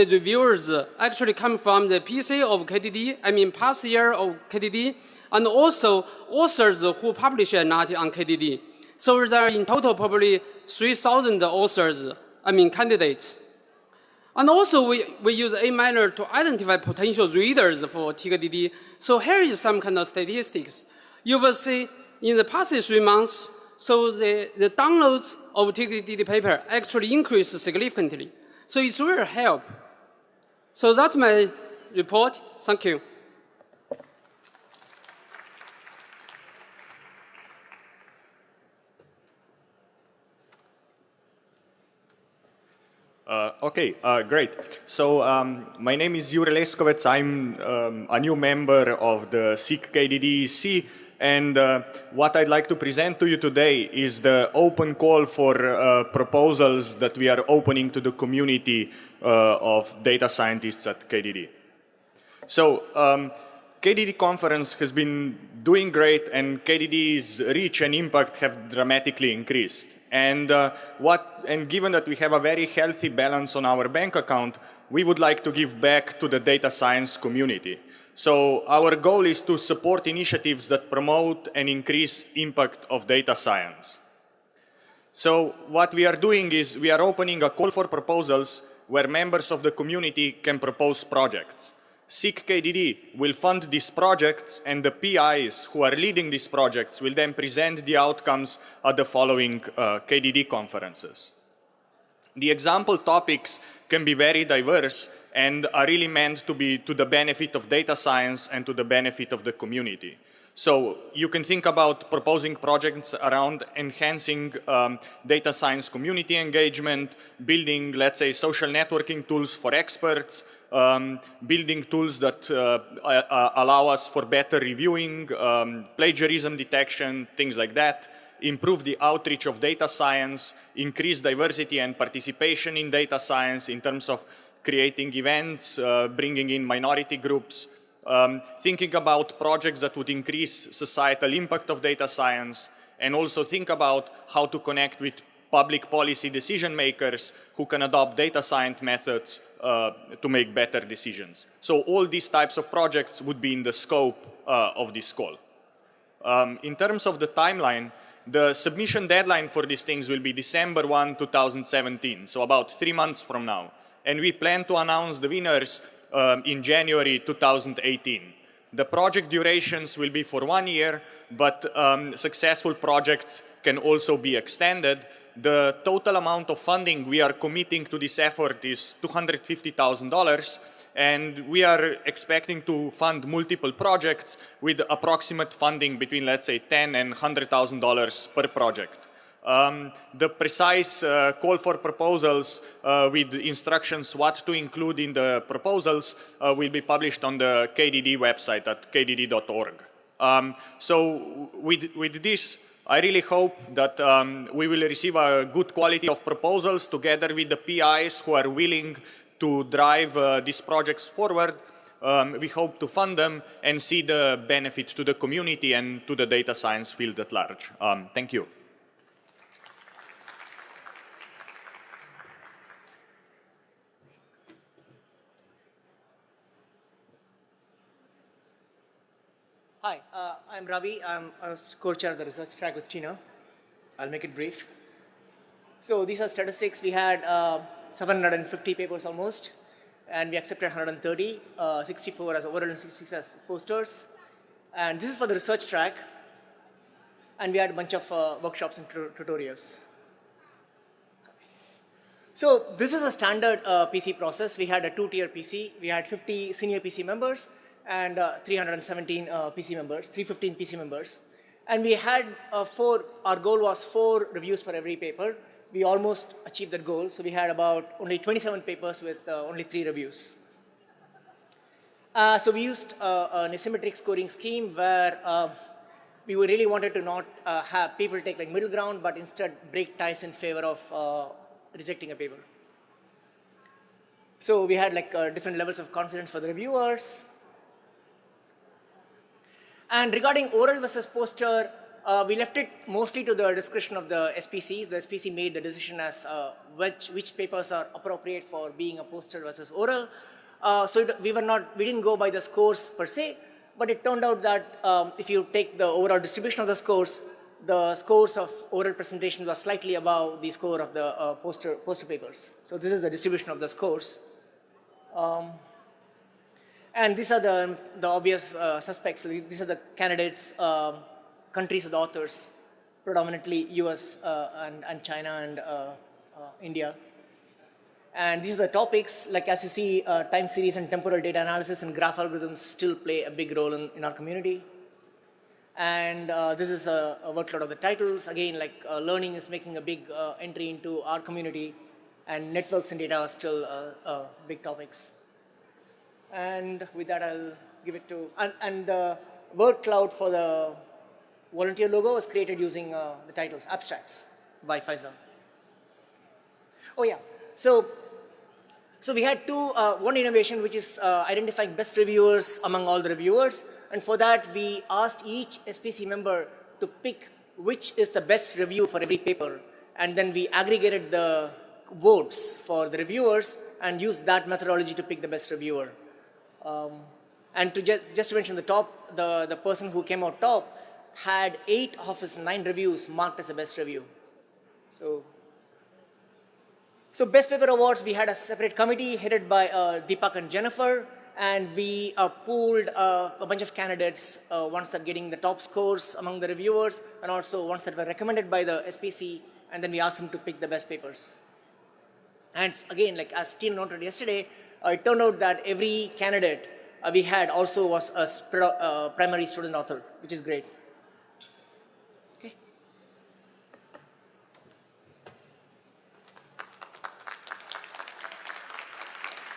Speaker 12: reviewers actually come from the PC of KDD, past year of KDD, and also authors who publish an article on KDD. So there are in total probably 3,000 authors, candidates. And also we use A-Miner to identify potential readers for TKDD. So here is some kind of statistics. You will see in the past 3 months, so the downloads of TKDD paper actually increased significantly. So it's really help. So that's my report. Thank you.
Speaker 13: Great. So my name is Jure Leskovec. I'm a new member of the SIG KDD, and what I'd like to present to you today is the open call for proposals that we are opening to the community of data scientists at KDD. So KDD conference has been doing great, and KDD's reach and impact have dramatically increased. And given that we have a very healthy balance on our bank account, we would like to give back to the data science community. So our goal is to support initiatives that promote and increase impact of data science. So what we are doing is we are opening a call for proposals where members of the community can propose projects. SIG KDD will fund these projects, and the PIs who are leading these projects will then present the outcomes at the following KDD conferences. The example topics can be very diverse and are really meant to be to the benefit of data science and to the benefit of the community. So you can think about proposing projects around enhancing data science community engagement, building, let's say, social networking tools for experts, building tools that allow us for better reviewing, plagiarism detection, things like that, improve the outreach of data science, increase diversity and participation in data science in terms of creating events, bringing in minority groups, thinking about projects that would increase societal impact of data science, and also think about how to connect with public policy decision makers who can adopt data science methods to make better decisions. So all these types of projects would be in the scope of this call. In terms of the timeline, The submission deadline for these things will be December 1, 2017, so about 3 months from now. And we plan to announce the winners in January 2018. The project durations will be for 1 year, but successful projects can also be extended. The total amount of funding we are committing to this effort is $250,000, and we are expecting to fund multiple projects with approximate funding between, let's say, $10,000 and $100,000 per project. The precise call for proposals with instructions what to include in the proposals will be published on the KDD website at kdd.org. So with this, I really hope that we will receive a good quality of proposals together with the PIs who are willing to drive these projects forward. We hope to fund them and see the benefit to the community and to the data science field at large. Thank you.
Speaker 14: Hi, I'm Ravi. I'm a co-chair of the research track with Chino. I'll make it brief. So these are statistics. We had 750 papers almost, and we accepted 130, 64 as oral and 66 as posters. And this is for the research track. And we had a bunch of workshops and tutorials. So this is a standard PC process. We had a 2-tier PC. We had 50 senior PC members and 317 PC members, 315 PC members. And we had our goal was 4 reviews for every paper. We almost achieved that goal. So we had about only 27 papers with only 3 reviews. So we used an asymmetric scoring scheme where we really wanted to not have people take like middle ground, but instead break ties in favor of rejecting a paper. So we had like different levels of confidence for the reviewers. And regarding oral versus poster, we left it mostly to the discretion of the SPC. The SPC made the decision as which papers are appropriate for being a poster versus oral. So we didn't go by the scores per se, but it turned out that if you take the overall distribution of the scores of oral presentations was slightly above the score of the poster papers. So this is the distribution of the scores. And these are the obvious suspects. These are the candidates, countries of the authors, predominantly US and China and India. And these are the topics, like as you see, time series and temporal data analysis and graph algorithms still play a big role in our community. And this is a workload of the titles. Again, like learning is making a big entry into our community, and networks and data are still big topics. And with that, I'll give it to, and the word cloud for the volunteer logo was created using the titles, abstracts by Faisal. Oh yeah, so we had one innovation, which is identifying best reviewers among all the reviewers. And for that, we asked each SPC member to pick which is the best review for every paper. And then we aggregated the votes for the reviewers and used that methodology to pick the best reviewer. And to just to mention the top, the person who came out top had 8 of his 9 reviews marked as the best review. So best paper awards, we had a separate committee headed by Deepak and Jennifer, and we pooled a bunch of candidates, ones that getting the top scores among the reviewers, and also ones that were recommended by the SPC, and then we asked them to pick the best papers. And again, like as Tina noted yesterday, it turned out that every candidate we had also was a primary student author, which is great. Okay.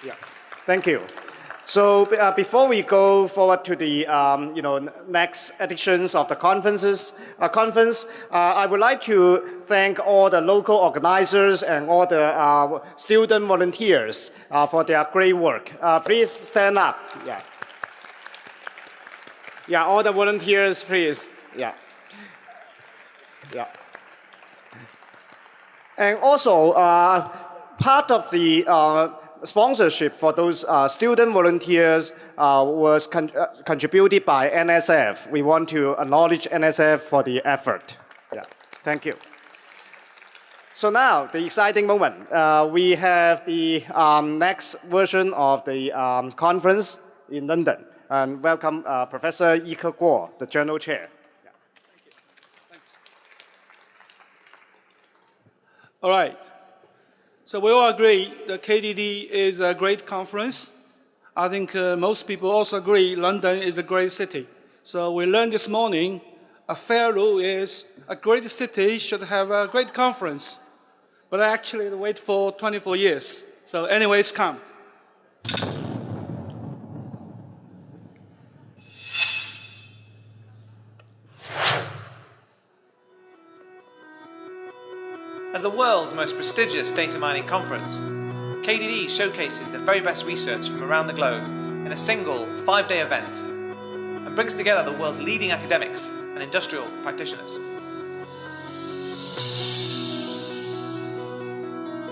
Speaker 6: Yeah, thank you. So before we go forward to the next editions of the conference, I would like to thank all the local organizers and all the student volunteers for their great work. Please stand up. Yeah. Yeah, all the volunteers, please. Yeah. Yeah. And also, part of the sponsorship for those student volunteers was contributed by NSF. We want to acknowledge NSF for the effort. Yeah. Thank you. So now, the exciting moment. We have the next version of the conference in London. And welcome Professor Yike Guo, the General Chair. Yeah.
Speaker 15: All right. So we all agree that KDD is a great conference. I think most people also agree London is a great city. So we learned this morning a fair rule is a great city should have a great conference. But I actually wait for 24 years. So anyways, come.
Speaker 16: As the world's most prestigious data mining conference, KDD showcases the very best research from around the globe in a single 5-day event and brings together the world's leading academics and industrial practitioners.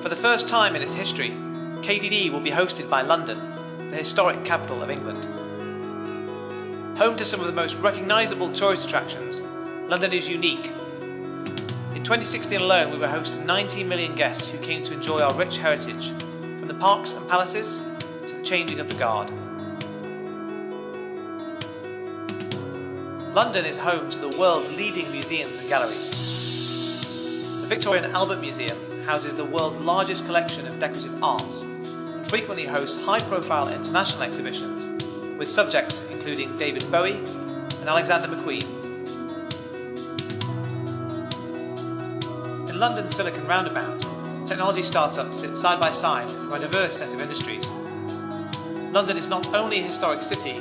Speaker 16: For the first time in its history, KDD will be hosted by London, the historic capital of England. Home to some of the most recognisable tourist attractions, London is unique. In 2016 alone, we were hosting 19 million guests who came to enjoy our rich heritage, from the parks and palaces to the changing of the guard. London is home to the world's leading museums and galleries. The Victoria and Albert Museum houses the world's largest collection of decorative arts and frequently hosts high-profile international exhibitions with subjects including David Bowie and Alexander McQueen. In London's Silicon Roundabout, technology startups sit side by side from a diverse set of industries. London is not only a historic city,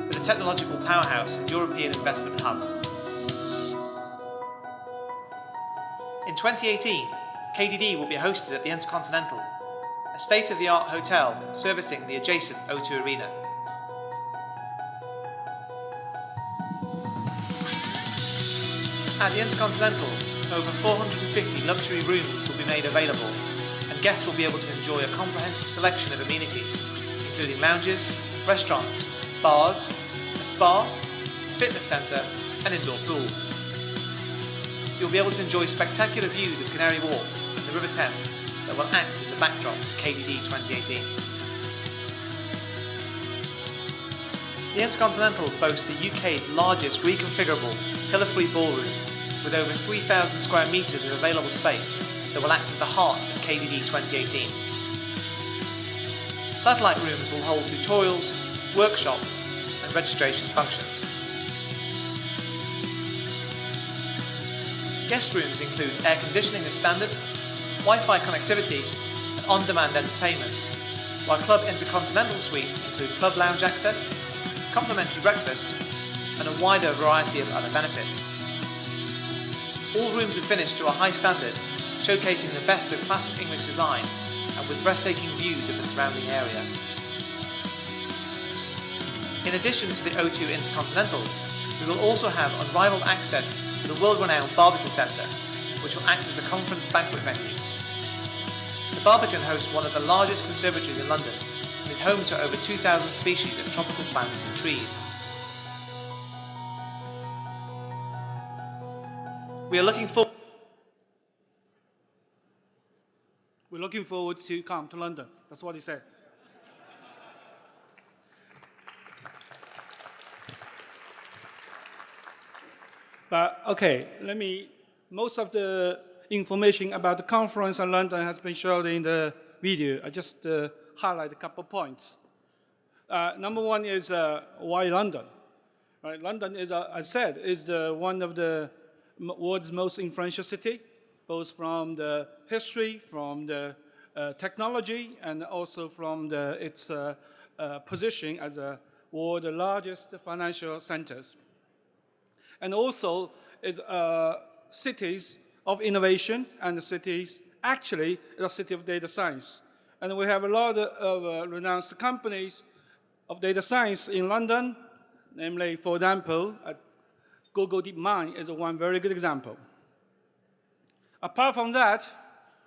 Speaker 16: but a technological powerhouse and European investment hub. In 2018, KDD will be hosted at the Intercontinental, a state-of-the-art hotel servicing the adjacent O2 Arena. At the Intercontinental, over 450 luxury rooms will be made available, and guests will be able to enjoy a comprehensive selection of amenities, including lounges, restaurants, bars, a spa, fitness centre, and indoor pool. You'll be able to enjoy spectacular views of Canary Wharf and the River Thames that will act as the backdrop to KDD 2018. The Intercontinental boasts the UK's largest reconfigurable, pillar-free ballroom with over 3,000 square metres of available space that will act as the heart of KDD 2018. Satellite rooms will hold tutorials, workshops and registration functions. Guest rooms include air conditioning as standard, Wi-Fi connectivity and on-demand entertainment, while Club Intercontinental suites include club lounge access, complimentary breakfast and a wider variety of other benefits. All rooms are finished to a high standard, showcasing the best of classic English design and with breathtaking views of the surrounding area. In addition to the O2 Intercontinental, we will also have unrivaled access to the world-renowned Barbican Centre, which will act as the conference banquet venue. The Barbican hosts one of the largest conservatories in London and is home to over 2,000 species of tropical plants and trees. We're looking
Speaker 15: forward to come to London. That's what he said. But okay, most of the information about the conference in London has been shown in the video. I just highlight a couple points. Number one is why London? Right? London is, as I said, is one of the world's most influential city, both from the history, from the technology, and also from its position as one of the largest financial centers. And also, cities of innovation and cities, actually, a city of data science. And we have a lot of renowned companies of data science in London, namely, for example, Google DeepMind is one very good example. Apart from that,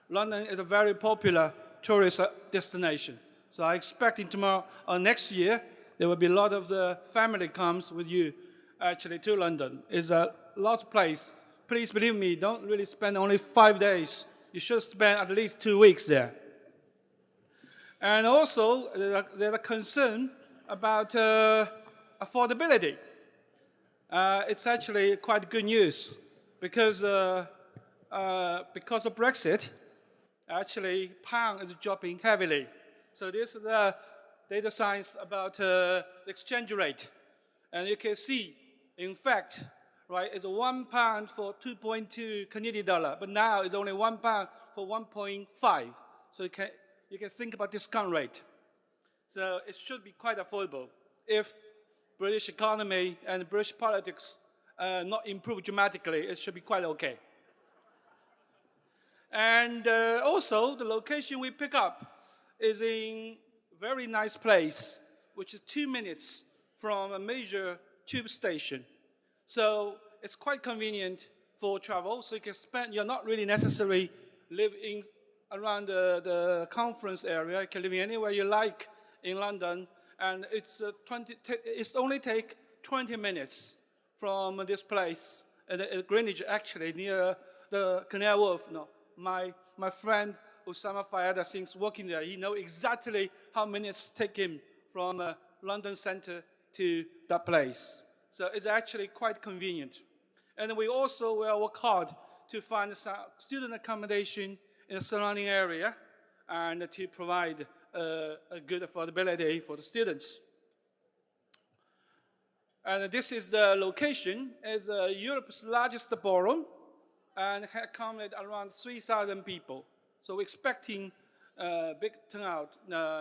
Speaker 15: London is a very popular tourist destination. So I expect tomorrow or next year, there will be a lot of the family comes with you actually to London. It's a lot of place please believe me, don't really spend only 5 days. You should spend at least 2 weeks there. And also, there's a concern about affordability. It's actually quite good news because of Brexit, actually pound is dropping heavily. So this is the data science about the exchange rate. And you can see, in fact, right, it's £1 for 2.2 Canadian dollar, but now it's only £1 for 1.5. So you can think about discount rate. So it should be quite affordable if British economy and British politics not improve dramatically. It should be quite okay. And also, the location we pick up is in a very nice place, which is 2 minutes from a major tube station. So it's quite convenient for travel. So you can spend, you're not really necessarily living around the conference area. You can live anywhere you like in London. And it's only take 20 minutes from this place at Greenwich, actually, near the Canary Wharf. No, my friend Usama Fayada, since working there, he knows exactly how many minutes take him from London Center to that place. So it's actually quite convenient. And we also will work hard to find some student accommodation in the surrounding area and to provide a good affordability for the students. And this is the location. It's Europe's largest ballroom and accommodates around 3,000 people. So we're expecting a big turnout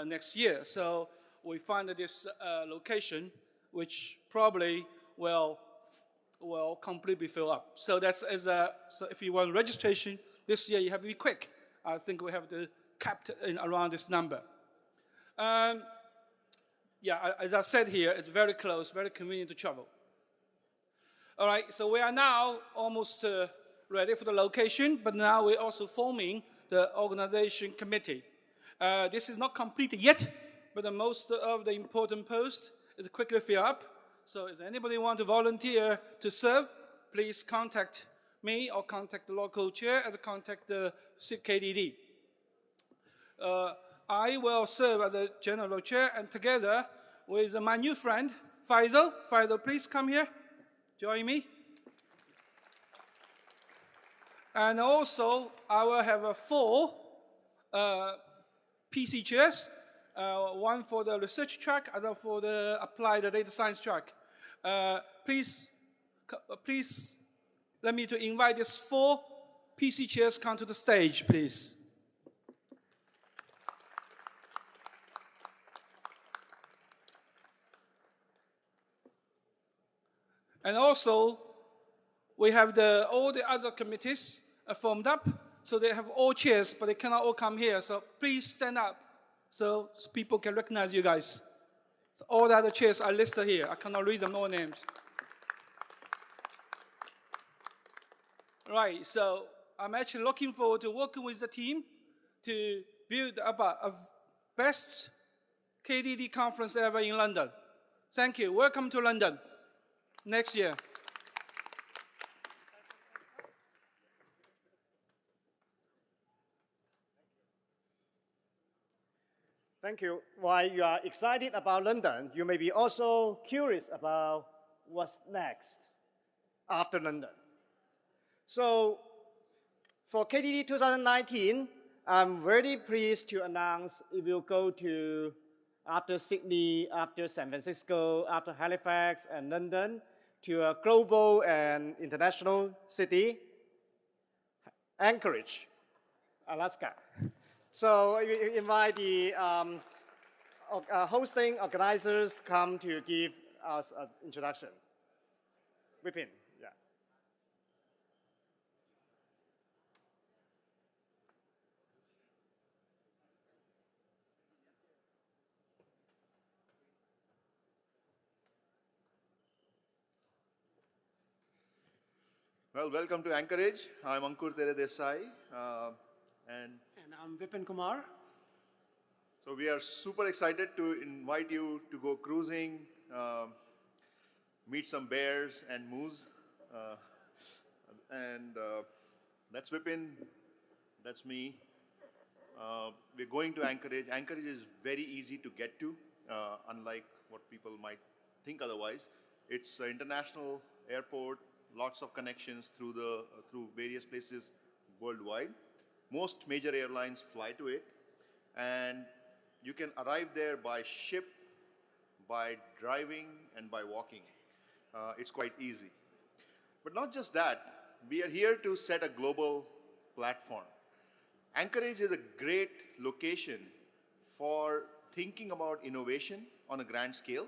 Speaker 15: next year. So we find this location, which probably will completely fill up. So that's so if you want registration this year, you have to be quick. I think we have to cap it in around this number. Yeah, as I said here, it's very close, very convenient to travel. All right, so we are now almost ready for the location, but now we're also forming the organization committee. This is not completed yet, but most of the important posts is quickly fill up. So if anybody want to volunteer to serve, please contact me or contact the local chair and contact the KDD. I will serve as a general chair, and together with my new friend, Faisal. Faisal, please come here. Join me. And also, I will have 4 PC chairs, one for the research track, other for the applied data science track. Please let me to invite these 4 PC chairs come to the stage, please. And also, we have all the other committees formed up, so they have all chairs, but they cannot all come here. So please stand up so people can recognize you guys. So all the other chairs are listed here. I cannot read them all names. Right, so I'm actually looking forward to working with the team to build up a best KDD conference ever in London. Thank you. Welcome to London next year.
Speaker 6: Thank you. While you are excited about London, you may be also curious about what's next after London. So for KDD 2019, I'm very pleased to announce it will go to after Sydney, after San Francisco, after Halifax and London, to a global and international city, Anchorage, Alaska. So we invite the hosting organizers to come to give us an introduction. Vipin, yeah.
Speaker 17: Well, welcome to Anchorage. I'm Ankur Teredesai, and
Speaker 18: I'm Vipin Kumar.
Speaker 17: So we are super excited to invite you to go cruising, meet some bears and moose. and that's Vipin, that's me. We're going to Anchorage. Anchorage is very easy to get to, unlike what people might think otherwise. It's an international airport, lots of connections through various places worldwide. Most major airlines fly to it, and you can arrive there by ship, by driving, and by walking. It's quite easy. But not just that, we are here to set a global platform. Anchorage is a great location for thinking about innovation on a grand scale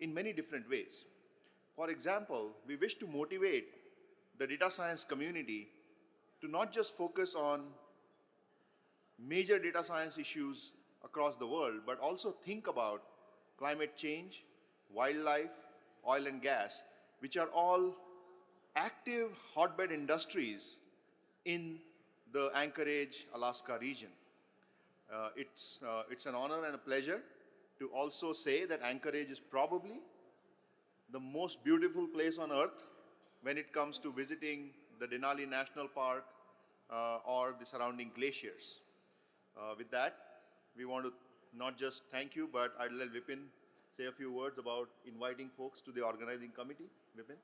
Speaker 17: in many different ways. For example, we wish to motivate the data science community to not just focus on major data science issues across the world, but also think about climate change, wildlife, oil and gas, which are all active hotbed industries in the Anchorage, Alaska region. It's an honor and a pleasure to also say that Anchorage is probably the most beautiful place on earth when it comes to visiting the Denali National Park or the surrounding glaciers. With that, we want to not just thank you, but I'll let Vipin say a few words about inviting folks to the organizing committee. Vipin?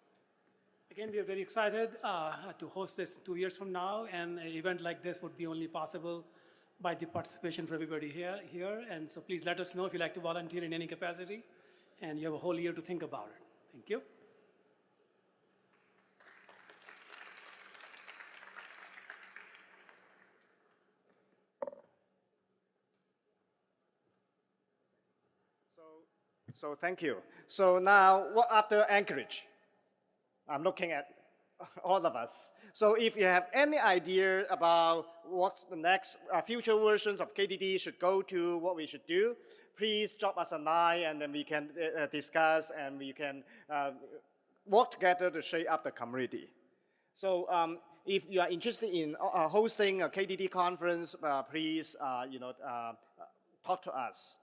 Speaker 18: Again, we are very excited to host this 2 years from now, and an event like this would be only possible by the participation of everybody here. And so please let us know if you'd like to volunteer in any capacity, and you have a whole year to think about it. Thank you.
Speaker 6: So thank you. So now, what after Anchorage? I'm looking at all of us. So if you have any idea about what's the next future versions of KDD should go to, what we should do, please drop us a line and then we can discuss and we can work together to shape up the community. So if you are interested in hosting a KDD conference, please talk to us.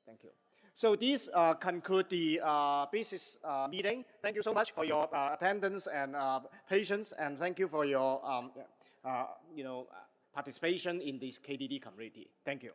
Speaker 6: Thank you. So this concludes the business meeting. Thank you so much for your attendance and patience, and thank you for your participation in this KDD community. Thank you.